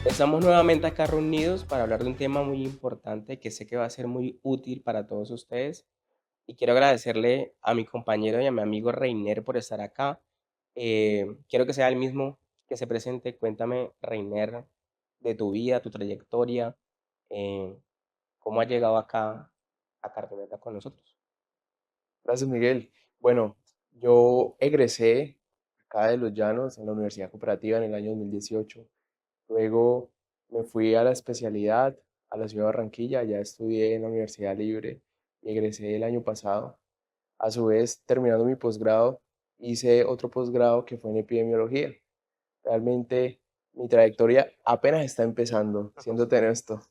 Estamos nuevamente acá reunidos para hablar de un tema muy importante que sé que va a ser muy útil para todos ustedes. Y quiero agradecerle a mi compañero y a mi amigo Reiner por estar acá. Quiero que sea el mismo que se presente. Cuéntame, Reiner, de tu vida, tu trayectoria, eh, cómo has llegado acá a Carpineta con nosotros. Gracias, Miguel. Bueno, yo egresé acá de Los Llanos en la Universidad Cooperativa en el año 2018. Luego me fui a la especialidad a la ciudad de Barranquilla, ya estudié en la Universidad Libre y egresé el año pasado. A su vez, terminando mi posgrado, hice otro posgrado que fue en epidemiología. Realmente mi trayectoria apenas está empezando, siéndote honesto.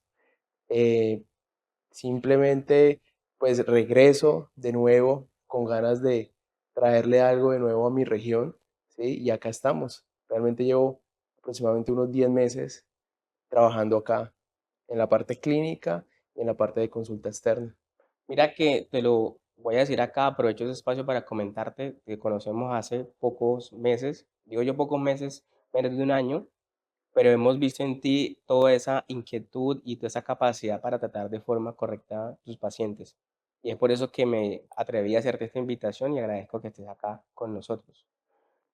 Eh, Simplemente pues regreso de nuevo con ganas de traerle algo de nuevo a mi región, ¿sí? Y acá estamos. Realmente llevo aproximadamente unos 10 meses trabajando acá en la parte clínica y en la parte de consulta externa. Mira que te lo voy a decir acá, aprovecho ese espacio para comentarte que conocemos hace pocos meses, digo yo pocos meses, menos de un año, pero hemos visto en ti toda esa inquietud y toda esa capacidad para tratar de forma correcta a tus pacientes. Y es por eso que me atreví a hacerte esta invitación y agradezco que estés acá con nosotros.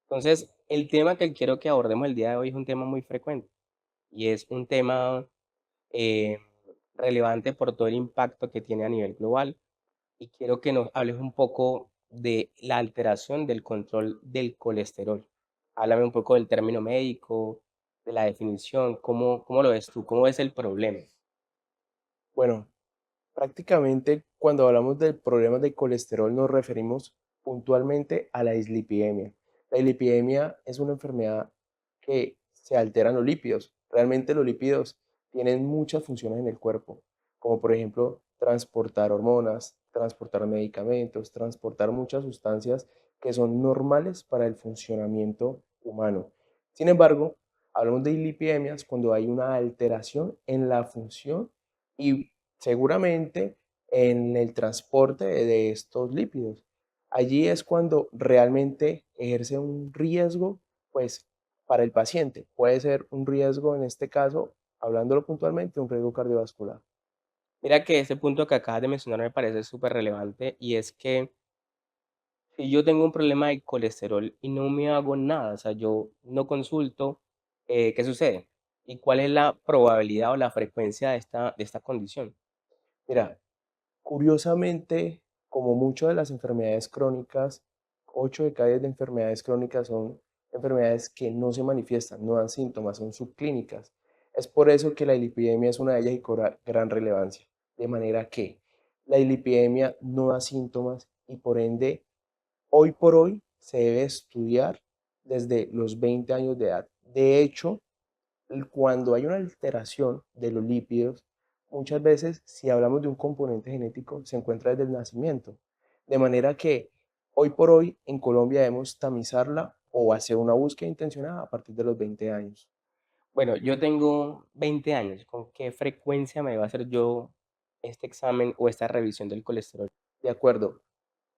Entonces, el tema que quiero que abordemos el día de hoy es un tema muy frecuente y es un tema eh, relevante por todo el impacto que tiene a nivel global. Y quiero que nos hables un poco de la alteración del control del colesterol. Háblame un poco del término médico, de la definición, cómo lo ves tú, cómo ves el problema. Bueno, prácticamente cuando hablamos del problema de colesterol nos referimos puntualmente a la dislipidemia. La dislipidemia es una enfermedad que se alteran los lípidos. Realmente los lípidos tienen muchas funciones en el cuerpo, como por ejemplo transportar hormonas, transportar medicamentos, transportar muchas sustancias que son normales para el funcionamiento humano. Sin embargo, hablamos de dislipidemias cuando hay una alteración en la función y seguramente en el transporte de estos lípidos. Allí es cuando realmente ejerce un riesgo, pues, para el paciente. Puede ser un riesgo, en este caso, hablándolo puntualmente, un riesgo cardiovascular. Mira que ese punto que acabas de mencionar me parece súper relevante y es que si yo tengo un problema de colesterol y no me hago nada, o sea, yo no consulto, ¿qué sucede? ¿Y cuál es la probabilidad o la frecuencia de esta condición? Mira, curiosamente, como muchas de las enfermedades crónicas, 8 de cada 10 de enfermedades crónicas son enfermedades que no se manifiestan, no dan síntomas, son subclínicas. Es por eso que la lipidemia es una de ellas y cobra gran relevancia. De manera que la lipidemia no da síntomas y por ende, hoy por hoy se debe estudiar desde los 20 años de edad. De hecho, cuando hay una alteración de los lípidos, muchas veces, si hablamos de un componente genético, se encuentra desde el nacimiento. De manera que hoy por hoy en Colombia debemos tamizarla o hacer una búsqueda intencionada a partir de los 20 años. Bueno, yo tengo 20 años. ¿Con qué frecuencia me debo hacer yo este examen o esta revisión del colesterol? De acuerdo,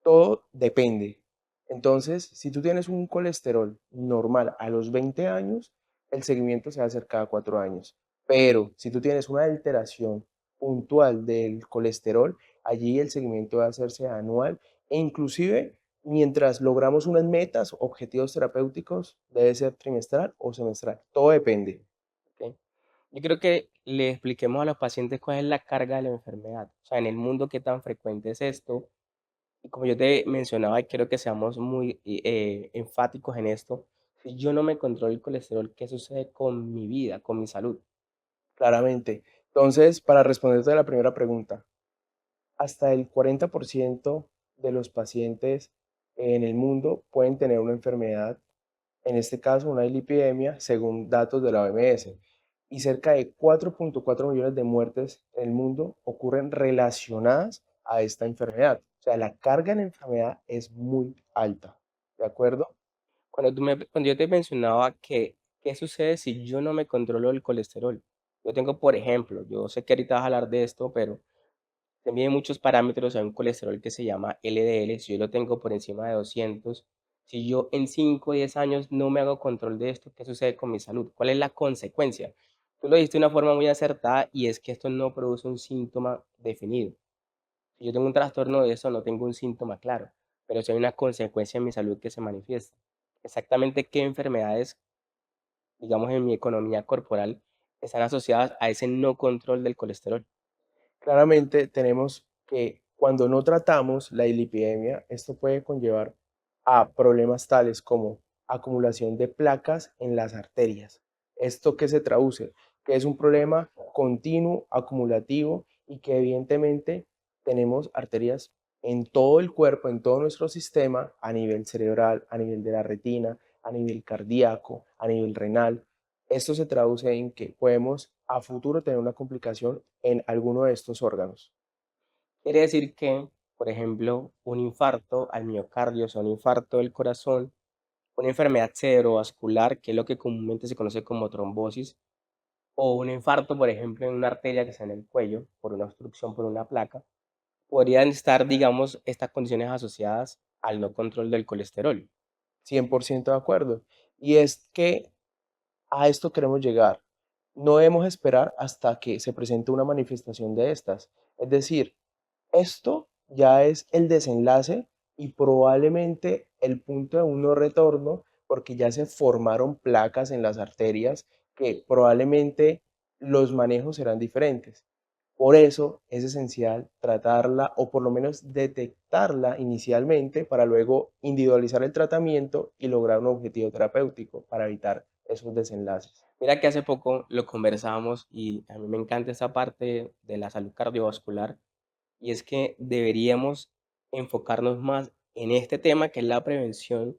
todo depende. Entonces, si tú tienes un colesterol normal a los 20 años, el seguimiento se va a hacer cada 4 años. Pero si tú tienes una alteración puntual del colesterol, allí el seguimiento va a hacerse anual e inclusive mientras logramos unas metas, objetivos terapéuticos, debe ser trimestral o semestral. Todo depende. ¿Ok? Yo creo que le expliquemos a los pacientes cuál es la carga de la enfermedad. O sea, en el mundo, qué tan frecuente es esto. Y como yo te mencionaba, y quiero que seamos muy enfáticos en esto. Si yo no me controlo el colesterol, ¿qué sucede con mi vida, con mi salud? Claramente. Entonces, para responderte a la primera pregunta, hasta el 40% de los pacientes en el mundo pueden tener una enfermedad, en este caso una lipidemia, según datos de la OMS. Y cerca de 4.4 millones de muertes en el mundo ocurren relacionadas a esta enfermedad. O sea, la carga en la enfermedad es muy alta. ¿De acuerdo? Cuando yo te mencionaba que, ¿qué sucede si yo no me controlo el colesterol? Yo tengo, por ejemplo, yo sé que ahorita vas a hablar de esto, pero se miden muchos parámetros a un colesterol que se llama LDL. Si yo lo tengo por encima de 200, si yo en 5 o 10 años no me hago control de esto, ¿qué sucede con mi salud? ¿Cuál es la consecuencia? Tú lo dijiste de una forma muy acertada y es que esto no produce un síntoma definido. Si yo tengo un trastorno de eso, no tengo un síntoma claro, pero sí hay una consecuencia en mi salud que se manifiesta. Exactamente qué enfermedades, digamos, en mi economía corporal están asociadas a ese no control del colesterol. Claramente tenemos que cuando no tratamos la dislipidemia, esto puede conllevar a problemas tales como acumulación de placas en las arterias. ¿Esto qué se traduce? Que es un problema continuo, acumulativo y que evidentemente tenemos arterias en todo el cuerpo, en todo nuestro sistema, a nivel cerebral, a nivel de la retina, a nivel cardíaco, a nivel renal. Esto se traduce en que podemos a futuro tener una complicación en alguno de estos órganos. Quiere decir que, por ejemplo, un infarto al miocardio, o sea, un infarto del corazón, una enfermedad cerebrovascular, que es lo que comúnmente se conoce como trombosis, o un infarto, por ejemplo, en una arteria que está en el cuello, por una obstrucción, por una placa, podrían estar, digamos, estas condiciones asociadas al no control del colesterol. 100% de acuerdo. Y es que a esto queremos llegar. No debemos esperar hasta que se presente una manifestación de estas. Es decir, esto ya es el desenlace y probablemente el punto de un no retorno porque ya se formaron placas en las arterias que probablemente los manejos serán diferentes. Por eso es esencial tratarla o por lo menos detectarla inicialmente para luego individualizar el tratamiento y lograr un objetivo terapéutico para evitar esos desenlaces. Mira que hace poco lo conversábamos y a mí me encanta esa parte de la salud cardiovascular y es que deberíamos enfocarnos más en este tema que es la prevención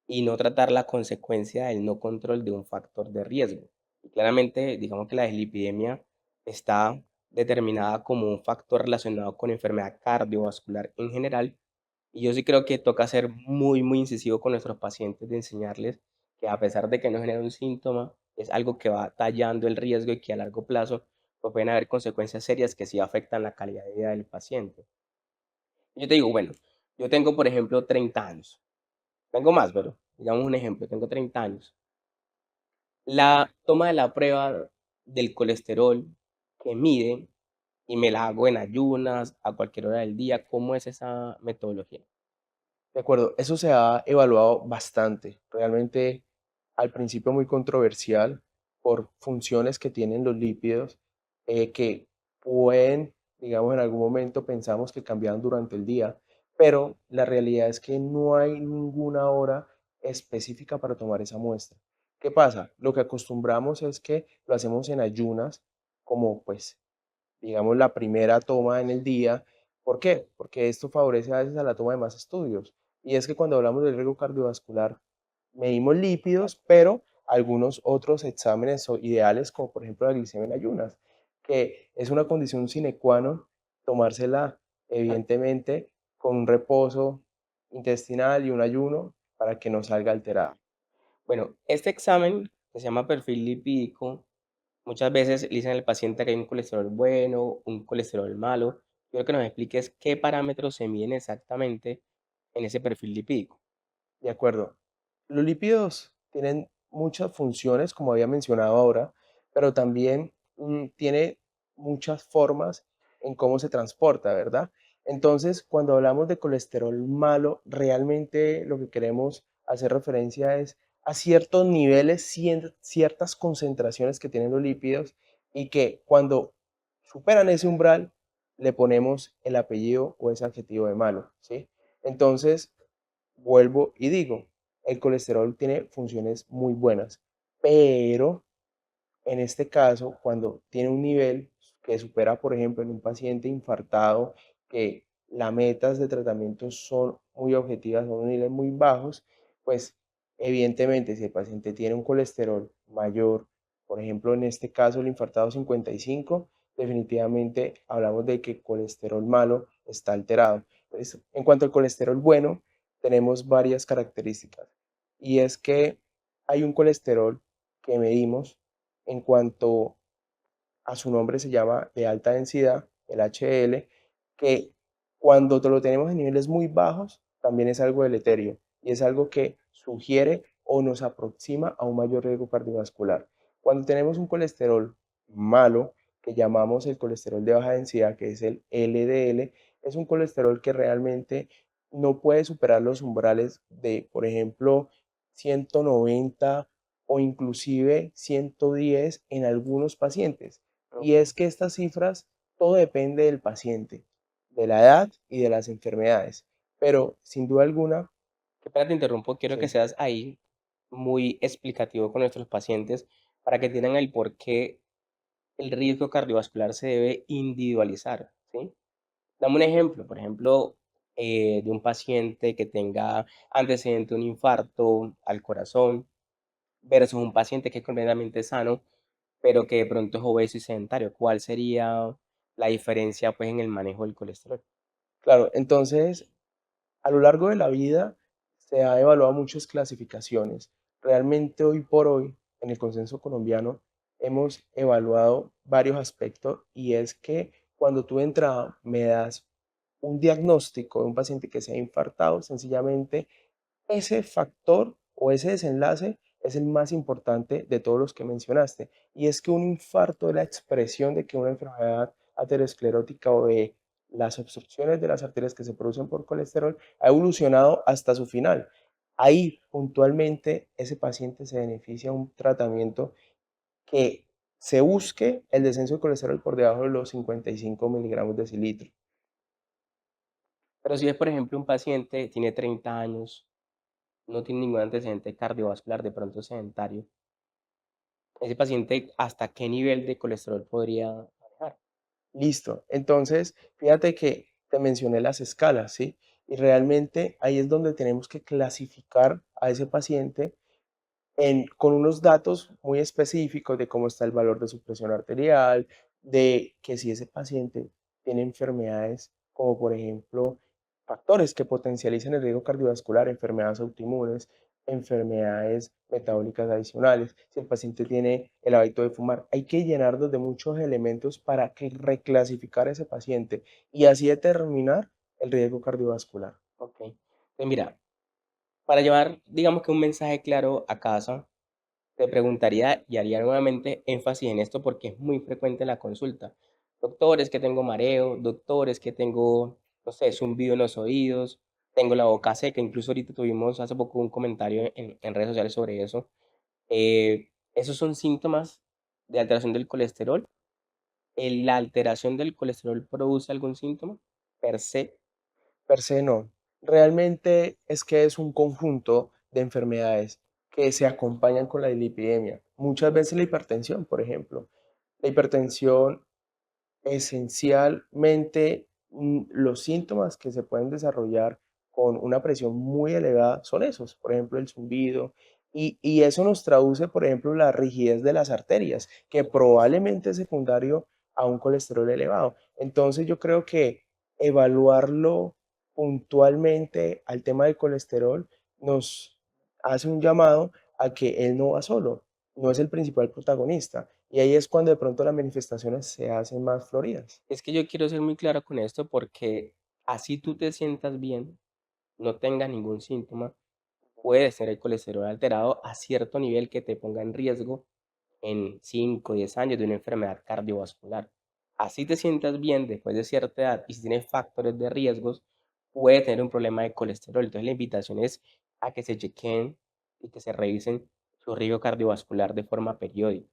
y no tratar la consecuencia del no control de un factor de riesgo. Y claramente, digamos que la dislipidemia está determinada como un factor relacionado con enfermedad cardiovascular en general. Y yo sí creo que toca ser muy, muy incisivo con nuestros pacientes de enseñarles que a pesar de que no genera un síntoma, es algo que va tallando el riesgo y que a largo plazo pues, pueden haber consecuencias serias que sí afectan la calidad de vida del paciente. Yo te digo, bueno, yo tengo, por ejemplo, 30 años. Tengo más, pero digamos un ejemplo, tengo 30 años. La toma de la prueba del colesterol que mide y me la hago en ayunas a cualquier hora del día, ¿cómo es esa metodología? De acuerdo, eso se ha evaluado bastante. Realmente al principio muy controversial por funciones que tienen los lípidos que pueden, digamos, en algún momento pensamos que cambian durante el día, pero la realidad es que no hay ninguna hora específica para tomar esa muestra. ¿Qué pasa? Lo que acostumbramos es que lo hacemos en ayunas, como pues digamos, la primera toma en el día. ¿Por qué? Porque esto favorece a veces a la toma de más estudios. Y es que cuando hablamos del riesgo cardiovascular, medimos lípidos, pero algunos otros exámenes son ideales, como por ejemplo la glicemia en ayunas, que es una condición sine qua non tomársela, evidentemente, con un reposo intestinal y un ayuno para que no salga alterada. Bueno, este examen que se llama perfil lipídico, muchas veces le dicen al paciente que hay un colesterol bueno, un colesterol malo. Quiero que nos expliques qué parámetros se miden exactamente en ese perfil lipídico. De acuerdo. Los lípidos tienen muchas funciones, como había mencionado ahora, pero también tiene muchas formas en cómo se transporta, ¿verdad? Entonces, cuando hablamos de colesterol malo, realmente lo que queremos hacer referencia es a ciertos niveles, ciertas concentraciones que tienen los lípidos y que cuando superan ese umbral, le ponemos el apellido o ese adjetivo de malo, ¿sí? Entonces, vuelvo y digo, el colesterol tiene funciones muy buenas, pero en este caso, cuando tiene un nivel que supera, por ejemplo, en un paciente infartado, que las metas de tratamiento son muy objetivas, son niveles muy bajos, pues evidentemente si el paciente tiene un colesterol mayor, por ejemplo, en este caso el infartado 55, definitivamente hablamos de que el colesterol malo está alterado. Entonces, en cuanto al colesterol bueno, tenemos varias características y es que hay un colesterol que medimos en cuanto a su nombre se llama de alta densidad, el HDL, que cuando lo tenemos en niveles muy bajos, también es algo deleterio y es algo que sugiere o nos aproxima a un mayor riesgo cardiovascular. Cuando tenemos un colesterol malo, que llamamos el colesterol de baja densidad, que es el LDL, es un colesterol que realmente no puede superar los umbrales de, por ejemplo, 190 o inclusive 110 en algunos pacientes. Y Ok. es que estas cifras, todo depende del paciente, de la edad y de las enfermedades. Pero sin duda alguna, Qué pena te interrumpo, quiero que sí, seas ahí muy explicativo con nuestros pacientes para que entiendan el por qué el riesgo cardiovascular se debe individualizar, ¿sí? Dame un ejemplo, por ejemplo, de un paciente que tenga antecedente de un infarto al corazón versus un paciente que es completamente sano, pero que de pronto es obeso y sedentario. ¿Cuál sería la diferencia, pues, en el manejo del colesterol? claro, entonces a lo largo de la vida se ha evaluado muchas clasificaciones. Realmente hoy por hoy, en el consenso colombiano, hemos evaluado varios aspectos y es que cuando tú de entrada me das un diagnóstico de un paciente que se ha infartado, sencillamente ese factor o ese desenlace es el más importante de todos los que mencionaste. Y es que un infarto es la expresión de que una enfermedad aterosclerótica o de las obstrucciones de las arterias que se producen por colesterol ha evolucionado hasta su final. Ahí puntualmente ese paciente se beneficia de un tratamiento que se busque el descenso de colesterol por debajo de los 55 miligramos de decilitro. Pero si es, por ejemplo, un paciente, tiene 30 años, no tiene ningún antecedente cardiovascular, de pronto sedentario, ese paciente, ¿hasta qué nivel de colesterol podría manejar? Listo. Entonces, fíjate que te mencioné las escalas, ¿sí? Y realmente ahí es donde tenemos que clasificar a ese paciente con unos datos muy específicos de cómo está el valor de su presión arterial, de que si ese paciente tiene enfermedades como por ejemplo factores que potencialicen el riesgo cardiovascular, enfermedades autoinmunes, enfermedades metabólicas adicionales, si el paciente tiene el hábito de fumar. Hay que llenarnos de muchos elementos para que reclasificar a ese paciente y así determinar el riesgo cardiovascular. Ok. Pues mira, para llevar, digamos que un mensaje claro a casa, te preguntaría y haría nuevamente énfasis en esto porque es muy frecuente en la consulta. Doctor, es que tengo mareo, doctor, es que tengo, no sé, zumbido en los oídos, tengo la boca seca, incluso ahorita tuvimos hace poco un comentario en redes sociales sobre eso. Esos son síntomas de alteración del colesterol. ¿La alteración del colesterol produce algún síntoma per se? Per se no. Realmente es que es un conjunto de enfermedades que se acompañan con la dislipidemia. Muchas veces la hipertensión, por ejemplo. La hipertensión esencialmente, los síntomas que se pueden desarrollar con una presión muy elevada son esos, por ejemplo, el zumbido, y eso nos traduce, por ejemplo, la rigidez de las arterias, que probablemente es secundario a un colesterol elevado. Entonces, yo creo que evaluarlo puntualmente al tema del colesterol nos hace un llamado a que él no va solo, no es el principal protagonista. Y ahí es cuando de pronto las manifestaciones se hacen más floridas. Es que yo quiero ser muy claro con esto porque así tú te sientas bien, no tengas ningún síntoma, puede ser el colesterol alterado a cierto nivel que te ponga en riesgo en 5 o 10 años de una enfermedad cardiovascular. Así te sientas bien después de cierta edad y si tienes factores de riesgos, puede tener un problema de colesterol. Entonces la invitación es a que se chequeen y que se revisen su riesgo cardiovascular de forma periódica.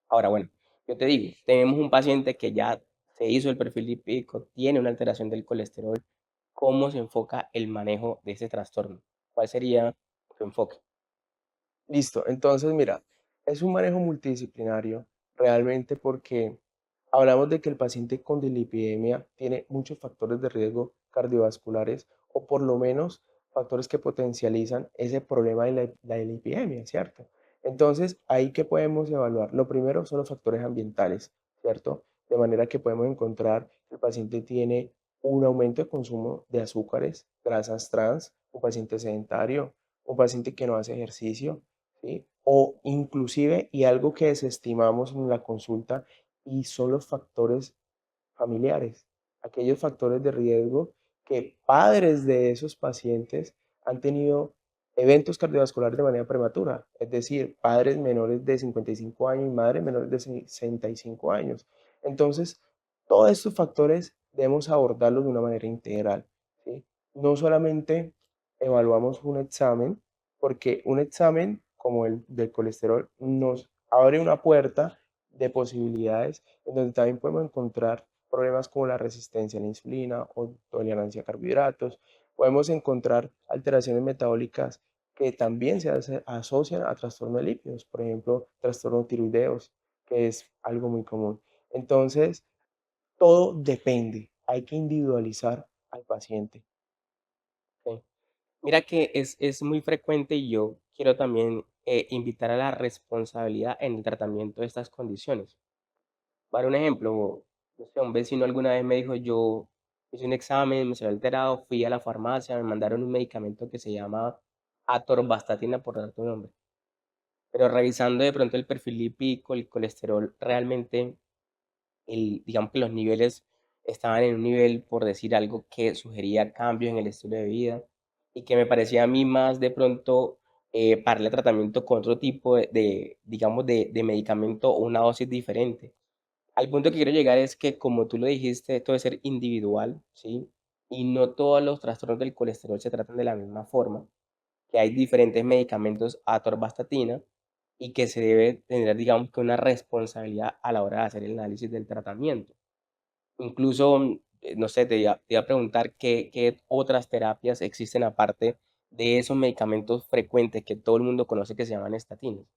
Ahora, bueno, yo te digo, tenemos un paciente que ya se hizo el perfil lipídico, tiene una alteración del colesterol. ¿Cómo se enfoca el manejo de ese trastorno? ¿Cuál sería tu enfoque? Listo, entonces mira, es un manejo multidisciplinario realmente porque hablamos de que el paciente con dislipidemia tiene muchos factores de riesgo cardiovasculares o por lo menos factores que potencializan ese problema de la dislipidemia, ¿cierto? Entonces, ahí que podemos evaluar. Lo primero son los factores ambientales, ¿cierto? De manera que podemos encontrar que el paciente tiene un aumento de consumo de azúcares, grasas trans, un paciente sedentario, un paciente que no hace ejercicio, ¿sí? O inclusive, y algo que desestimamos en la consulta, y son los factores familiares, aquellos factores de riesgo que padres de esos pacientes han tenido eventos cardiovasculares de manera prematura, es decir, padres menores de 55 años y madres menores de 65 años. Entonces, todos estos factores debemos abordarlos de una manera integral, ¿sí? No solamente evaluamos un examen, porque un examen como el del colesterol nos abre una puerta de posibilidades en donde también podemos encontrar problemas como la resistencia a la insulina o tolerancia a carbohidratos. Podemos encontrar alteraciones metabólicas que también asocian a trastorno de lípidos, por ejemplo, trastorno tiroideos, que es algo muy común. Entonces, todo depende, hay que individualizar al paciente. Sí. Mira que es muy frecuente y yo quiero también invitar a la responsabilidad en el tratamiento de estas condiciones. Para un ejemplo, no sé, un vecino alguna vez me dijo, yo hice un examen, me salió alterado, fui a la farmacia, me mandaron un medicamento que se llama atorvastatina, por darte un nombre. Pero revisando de pronto el perfil lipídico, el colesterol, realmente, digamos que los niveles estaban en un nivel, por decir algo, que sugería cambios en el estilo de vida y que me parecía a mí más de pronto para el tratamiento con otro tipo digamos, de medicamento o una dosis diferente. Al punto que quiero llegar es que, como tú lo dijiste, esto debe ser individual, ¿sí? Y no todos los trastornos del colesterol se tratan de la misma forma, que hay diferentes medicamentos atorvastatina y que se debe tener, digamos, que una responsabilidad a la hora de hacer el análisis del tratamiento. Incluso, no sé, te iba a preguntar qué otras terapias existen aparte de esos medicamentos frecuentes que todo el mundo conoce que se llaman estatinas.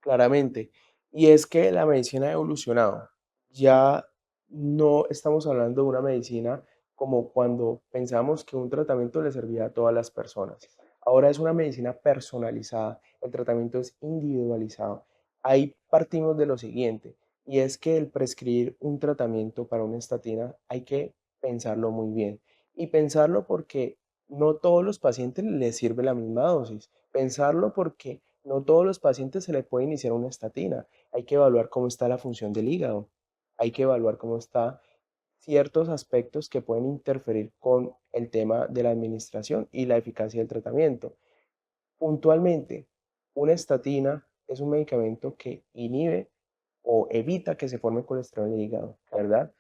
Claramente. Y es que la medicina ha evolucionado. Ya no estamos hablando de una medicina como cuando pensamos que un tratamiento le servía a todas las personas. Ahora es una medicina personalizada, el tratamiento es individualizado. Ahí partimos de lo siguiente, y es que el prescribir un tratamiento para una estatina hay que pensarlo muy bien. Y pensarlo porque no todos los pacientes les sirve la misma dosis. Pensarlo porque no todos los pacientes se les puede iniciar una estatina. Hay que evaluar cómo está la función del hígado. Hay que evaluar cómo está ciertos aspectos que pueden interferir con el tema de la administración y la eficacia del tratamiento. Puntualmente, una estatina es un medicamento que inhibe o evita que se forme colesterol en el hígado, ¿verdad?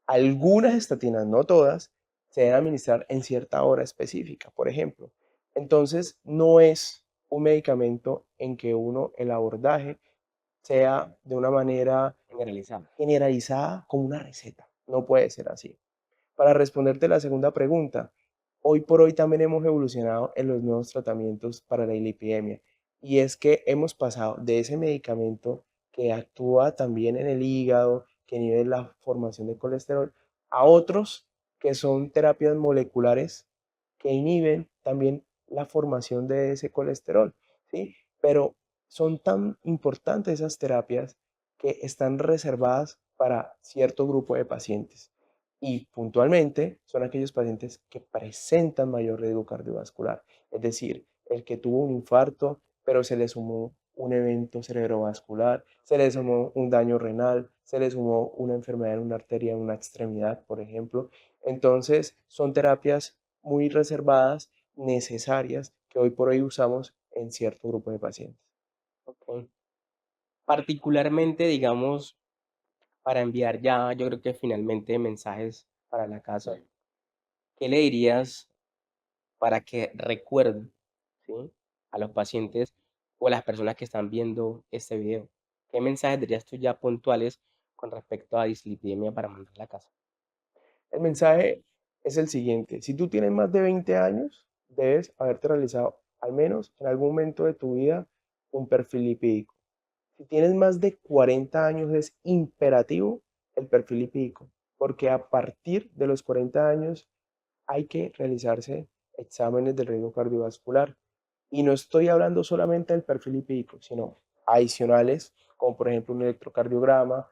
Algunas estatinas, no todas, se deben administrar en cierta hora específica, por ejemplo. Entonces, no es un medicamento en que uno, el abordaje sea de una manera Generalizado. generalizada como una receta. No puede ser así. Para responderte la segunda pregunta, hoy por hoy también hemos evolucionado en los nuevos tratamientos para la lipidemia. Y es que hemos pasado de ese medicamento que actúa también en el hígado, que inhibe la formación de colesterol, a otros que son terapias moleculares que inhiben también la formación de ese colesterol, ¿sí? Pero son tan importantes esas terapias que están reservadas para cierto grupo de pacientes y puntualmente son aquellos pacientes que presentan mayor riesgo cardiovascular, es decir, el que tuvo un infarto, pero se le sumó un evento cerebrovascular, se le sumó un daño renal, se le sumó una enfermedad en una arteria, en una extremidad, por ejemplo. Entonces, son terapias muy reservadas, necesarias, que hoy por hoy usamos en cierto grupo de pacientes. Ok. Particularmente, digamos, para enviar ya, yo creo que finalmente mensajes para la casa, ¿qué le dirías para que recuerden, ¿sí? A los pacientes o a las personas que están viendo este video? ¿Qué mensajes dirías tú ya puntuales con respecto a dislipidemia para mandar a la casa? El mensaje es el siguiente: si tú tienes más de 20 años, debes haberte realizado al menos en algún momento de tu vida un perfil lipídico. Si tienes más de 40 años, es imperativo el perfil lipídico, porque a partir de los 40 años hay que realizarse exámenes del riesgo cardiovascular. Y no estoy hablando solamente del perfil lipídico, sino adicionales, como por ejemplo un electrocardiograma,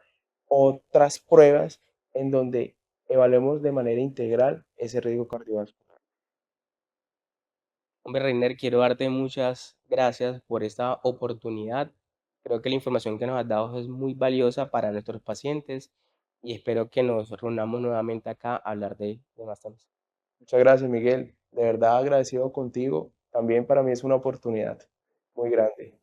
otras pruebas en donde evaluemos de manera integral ese riesgo cardiovascular. Hombre, Reiner, quiero darte muchas gracias por esta oportunidad. Creo que la información que nos has dado es muy valiosa para nuestros pacientes y espero que nos reunamos nuevamente acá a hablar de más temas. Muchas gracias, Miguel. De verdad agradecido contigo También para mí es una oportunidad muy grande.